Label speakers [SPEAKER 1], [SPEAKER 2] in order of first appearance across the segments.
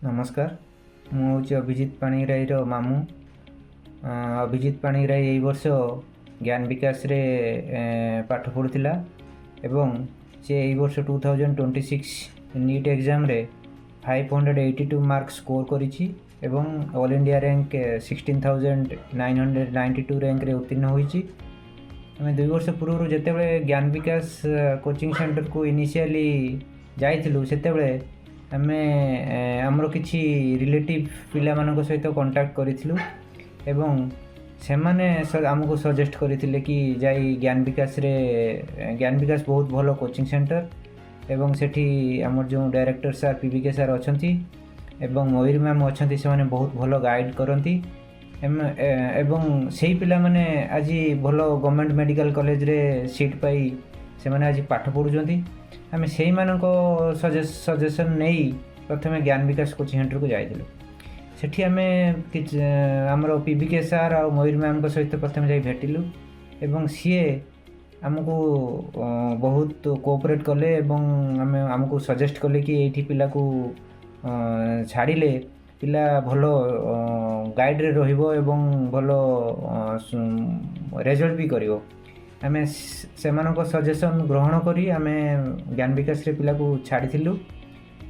[SPEAKER 1] नमस्कार मुझे अभिजित पाणिग्राही मामू अभिजित पाणिग्राही यही वर्ष ज्ञान विकास रे पाठ पढ़ुला एवं से यही वर्ष 2026 नीट एग्जाम रे 582 मार्क स्कोर करिछि एवं ऑल इंडिया रैंक 16,992 रैंक रे उत्तीर्ण होइछि। आम 2 वर्ष पूर्व जिते ज्ञान विकास कोचिंग सेंटर को इनिशियली जाइलु सेतेबेले आमे आमर किछि रिलेटिव पिला मानक सहित कांटेक्ट करिथिलु एवं सेमाने आमको सजेस्ट करथिले कि जाई ज्ञान विकास बहुत भलो कोचिंग सेंटर एवं सेठी आमर जो डायरेक्टर सर पीवीके सर अछंती एवं मयूर मैम अछंती से माने बहुत भलो गाइड करंती एवं सेही पिला माने आज भलो गवर्नमेंट मेडिकल कॉलेज रे सीट पाई से माने आज पाठ पढुचंती। आम से सजेसन नहीं प्रथम ज्ञान विकास कोचिंग सेंटर को जाइलु सेठी आम आमर पीवीके सार आ मयूर मैम सहित प्रथम जाई भेटिलु एवं सीए आमको बहुत कोऑपरेट कले एवं आमको सजेस्ट कले कि एठी पिला को छाड़िले पिला भलो गाइड रे रहिबो एवं भलो रिजल्ट भी करिवो। आमे सेमानक सजेसन ग्रहण करी आमे ज्ञान विकास रे पिला को छाड़िथिलु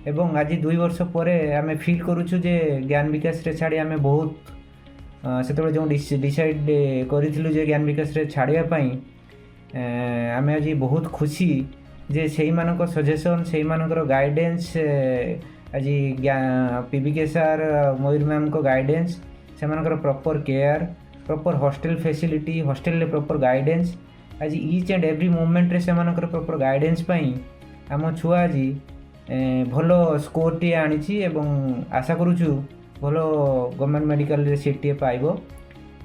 [SPEAKER 1] एवं आज 2 वर्ष पर आमे फील करूछु जे ज्ञान विकास रे छाड़ी आमे बहुत सेतबे जो डिसाइड करिथिलु जे ज्ञान विकास रे छाड़िया पई आमे आज बहुत खुशी जे सेही मानक सजेसन सेही मानकर गाइडेंस आज पीवीके सर मयूर मैम को गाइडेंस से मानकर proper care proper hostel facility hostel ले प्रॉपर गाइडेंस आज ईच एंड एवरी मोमेंट रे से मानकर प्रॉपर गाइडेंस पई आम छुआ आज भलो स्कोर टी आनी एवं आशा करूछु भलो गवर्नमेंट मेडिकल रे सीट टी पाइबो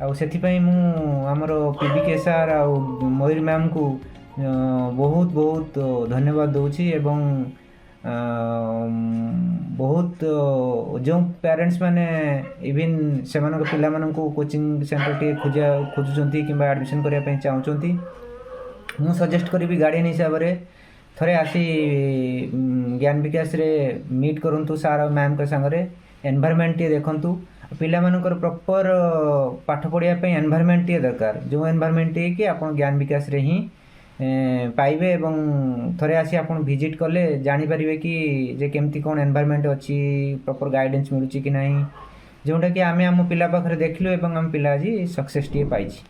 [SPEAKER 1] आ सेथि पई मु हमरो पीवीके सर आ मयूर मैम को बहुत बहुत धन्यवाद दूची एवं बहुत जो पेरेंट्स माने इवन से पिला मानन को कोचिंग सेंटर टी खोजुचंती कि एडमिशन करिया पई चाहउचंती मु सजेस्ट करी गार्डियन हिसाब रे थरे आसी ज्ञान विकास रे मीट करंतु सार मैम के संगे एनवायरनमेंट टी देखंतु पिला मानकर प्रॉपर पाठ पढ़िया पई एनवायरनमेंट टी दरकार जो एनवायरनमेंट टी कि आपण ज्ञान विकास रे ही पाइबे एवं थरे आसी आपण विजिट कले जानि परिबे कि जे केमती कोन एनवायरनमेंट अछि प्रॉपर गाइडेंस मिलुची कि नाही जोंटा कि आमे हम पिला पाखरे देखलु एवं हम पिला जी सक्सेस टी पाइछि।